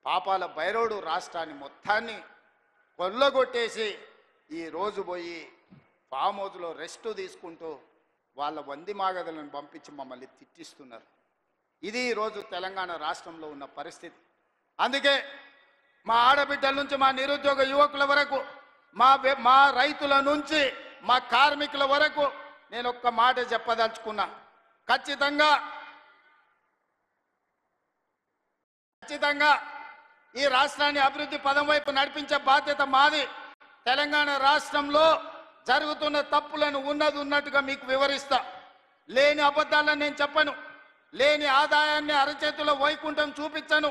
పాపాల భైరవుడు రాష్ట్రాన్ని మొత్తాన్ని కొల్లగొట్టేసి ఈ రోజు పోయి ఫామ్ హౌస్లో రెస్ట్ తీసుకుంటూ వాళ్ళ వంది మాగదులను పంపించి మమ్మల్ని తిట్టిస్తున్నారు. ఇది ఈరోజు తెలంగాణ రాష్ట్రంలో ఉన్న పరిస్థితి. అందుకే మా ఆడబిడ్డల నుంచి మా నిరుద్యోగ యువకుల వరకు మా రైతుల నుంచి మా కార్మికుల వరకు నేను ఒక్క మాట చెప్పదలుచుకున్నా. ఖచ్చితంగా ఈ రాష్ట్రాన్ని అభివృద్ధి పదం వైపు నడిపించే బాధ్యత మాది. తెలంగాణ రాష్ట్రంలో జరుగుతున్న తప్పులను ఉన్నట్టుగా మీకు వివరిస్తా. లేని అబద్ధాలను నేను చెప్పను. లేని ఆదాయాన్ని అరచేతిలో వైకుంఠం చూపించను.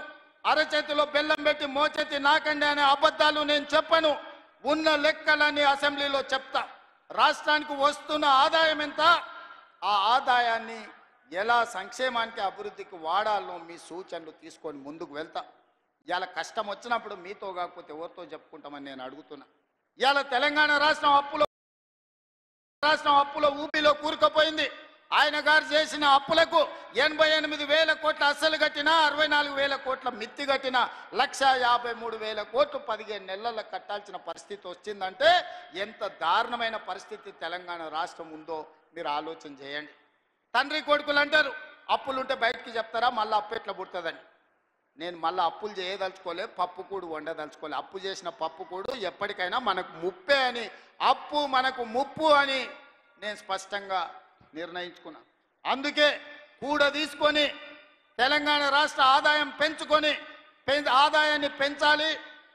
అరచేతిలో బెల్లం పెట్టి మోచేతి నాకండి అనే అబద్ధాలు నేను చెప్పను. ఉన్న లెక్కలన్నీ అసెంబ్లీలో చెప్తా. రాష్ట్రానికి వస్తున్న ఆదాయం ఎంత, ఆ ఆదాయాన్ని ఎలా సంక్షేమానికి అభివృద్ధికి వాడాలో మీ సూచనలు తీసుకొని ముందుకు వెళ్తా. ఇవాళ కష్టం వచ్చినప్పుడు మీతో కాకపోతే ఎవరితో చెప్పుకుంటామని నేను అడుగుతున్నా. ఇవాళ తెలంగాణ రాష్ట్రం అప్పులో ఊపిలో కూరుకుపోయింది. ఆయన గారు చేసిన అప్పులకు 88,000 కోట్ల అస్సలు కట్టినా, 64,000 కోట్ల మిత్తి కట్టినా, 1,53,000 కోట్లు 15 నెలల్లో కట్టాల్సిన పరిస్థితి వచ్చిందంటే ఎంత దారుణమైన పరిస్థితి తెలంగాణ రాష్ట్రం ఉందో మీరు ఆలోచన చేయండి. తండ్రి కొడుకులు అంటారు అప్పులుంటే బయటికి చెప్తారా, మళ్ళీ అప్పు ఎట్లా పుడుతుందని. నేను మళ్ళీ అప్పులు చేయదలుచుకోలే, పప్పు కూడు వండదలుచుకోలే. అప్పు చేసిన పప్పు కూడు ఎప్పటికైనా మనకు ముప్పే అని, అప్పు మనకు ముప్పు అని నేను స్పష్టంగా నిర్ణయించుకున్నా. అందుకే కూడ తీసుకొని తెలంగాణ రాష్ట్ర ఆదాయం పెంచుకొని ఆదాయాన్ని పెంచాలి,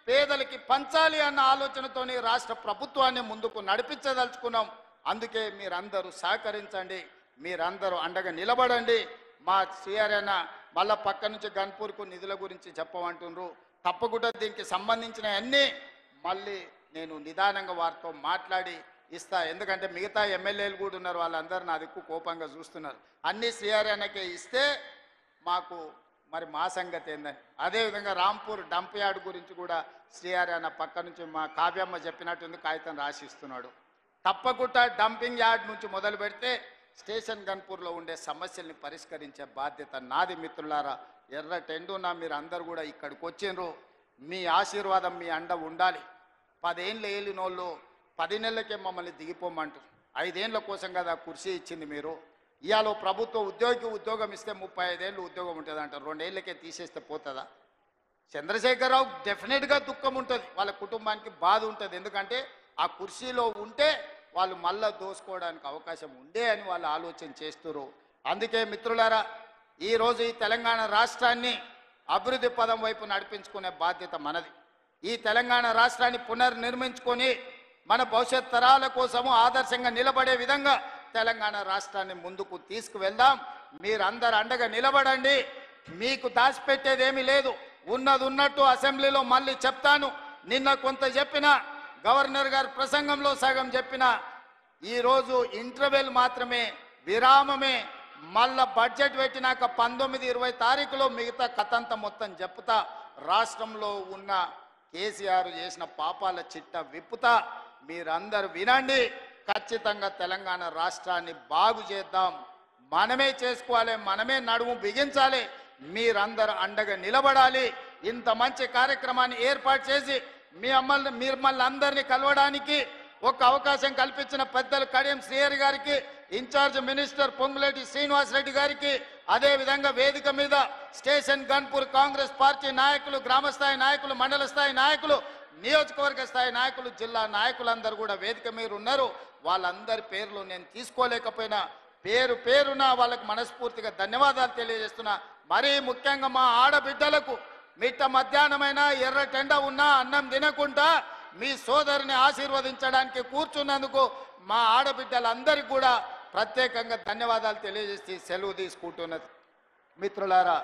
పేదలకి పంచాలి అన్న ఆలోచనతోని రాష్ట్ర ప్రభుత్వాన్ని ముందుకు నడిపించదలుచుకున్నాం. అందుకే మీరందరూ సహకరించండి, మీరందరూ అండగా నిలబడండి. మా శ్రీహరణ మళ్ళా పక్క నుంచి గన్పూర్కు నిధుల గురించి చెప్పమంటున్నారు. తప్పకుండా దీనికి సంబంధించిన అన్నీ మళ్ళీ నేను నిదానంగా వారితో మాట్లాడి ఇస్తా. ఎందుకంటే మిగతా ఎమ్మెల్యేలు కూడా ఉన్నారు, వాళ్ళందరూ నా దిక్కు కోపంగా చూస్తున్నారు. అన్నీ శ్రీహరణకే ఇస్తే మాకు మరి మా సంగతి ఏందని. అదేవిధంగా రాంపూర్ డంప్ యార్డ్ గురించి కూడా శ్రీహరణ పక్క నుంచి మా కావ్యమ్మ చెప్పినట్టుంది కాగితం రాసిస్తున్నాడు. తప్పకుండా డంపింగ్ యార్డ్ నుంచి మొదలు పెడితే స్టేషన్ గన్పూర్లో ఉండే సమస్యల్ని పరిష్కరించే బాధ్యత నాది. మిత్రులారా, ఎర్ర టెండునా మీరు అందరు కూడా ఇక్కడికి వచ్చిండ్రు. మీ ఆశీర్వాదం, మీ అండ ఉండాలి. 10 ఏళ్ళు ఏలినోళ్ళు 10 నెలలకే మమ్మల్ని దిగిపోమంటారు. 5 ఏళ్ళ కోసం కదా కుర్చీ ఇచ్చింది మీరు. ఇవాళ ప్రభుత్వ ఉద్యోగం ఇస్తే 35 ఏళ్ళు ఉద్యోగం ఉంటుంది అంటారు. 2 ఏళ్ళకే తీసేస్తే పోతుందా? చంద్రశేఖరరావు డెఫినెట్గా దుఃఖం ఉంటుంది, వాళ్ళ కుటుంబానికి బాధ ఉంటుంది. ఎందుకంటే ఆ కుర్చీలో ఉంటే వాళ్ళు మళ్ళా దోసుకోవడానికి అవకాశం ఉండే అని వాళ్ళు ఆలోచన చేస్తున్నారు. అందుకే మిత్రులారా, ఈరోజు ఈ తెలంగాణ రాష్ట్రాన్ని అభివృద్ధి పదం వైపు నడిపించుకునే బాధ్యత మనది. ఈ తెలంగాణ రాష్ట్రాన్ని పునర్నిర్మించుకొని మన భవిష్యత్ తరాల కోసము ఆదర్శంగా నిలబడే విధంగా తెలంగాణ రాష్ట్రాన్ని ముందుకు తీసుకువెళ్దాం. మీరందరూ అండగా నిలబడండి. మీకు దాచిపెట్టేదేమీ లేదు, ఉన్నది ఉన్నట్టు అసెంబ్లీలో మళ్ళీ చెప్తాను. నిన్న కొంత చెప్పిన, గవర్నర్ గారు ప్రసంగంలో సగం చెప్పిన, ఈరోజు ఇంటర్వెల్ మాత్రమే, విరామమే. మళ్ళా బడ్జెట్ పెట్టినాక 19-20 తారీఖులో మిగతా కథంతా మొత్తం చెప్తా. రాష్ట్రంలో ఉన్న కేసీఆర్ చేసిన పాపాల చిట్ట విప్పుతా. మీరందరూ వినండి. ఖచ్చితంగా తెలంగాణ రాష్ట్రాన్ని బాగు చేద్దాం. మనమే చేసుకోవాలి, మనమే నడుము బిగించాలి. మీరందరూ అండగా నిలబడాలి. ఇంత మంచి కార్యక్రమాన్ని ఏర్పాటు చేసి మిమ్మల్ని అందరినీ కలవడానికి ఒక అవకాశం కల్పించిన పెద్దలు కడియం శ్రీహరి గారికి, ఇన్ఛార్జ్ మినిస్టర్ పొంగులేటి శ్రీనివాసరెడ్డి గారికి, అదేవిధంగా వేదిక మీద స్టేషన్ గన్పూర్ కాంగ్రెస్ పార్టీ నాయకులు, గ్రామస్థాయి నాయకులు, మండల స్థాయి నాయకులు, నియోజకవర్గ స్థాయి నాయకులు, జిల్లా నాయకులందరూ కూడా వేదిక మీద ఉన్నారు. వాళ్ళందరి పేర్లు నేను తీసుకోలేకపోయినా పేరున వాళ్ళకి మనస్ఫూర్తిగా ధన్యవాదాలు తెలియజేస్తున్నా. మరీ ముఖ్యంగా మా ఆడబిడ్డలకు మిట్ట మధ్యాహ్నమైన ఎర్ర టెండ ఉన్నా అన్నం తినకుండా మీ సోదరిని ఆశీర్వదించడానికి కూర్చున్నందుకు మా ఆడబిడ్డలందరికీ కూడా ప్రత్యేకంగా ధన్యవాదాలు తెలియజేసి సెలవు తీసుకుంటున్నది. మిత్రులారా,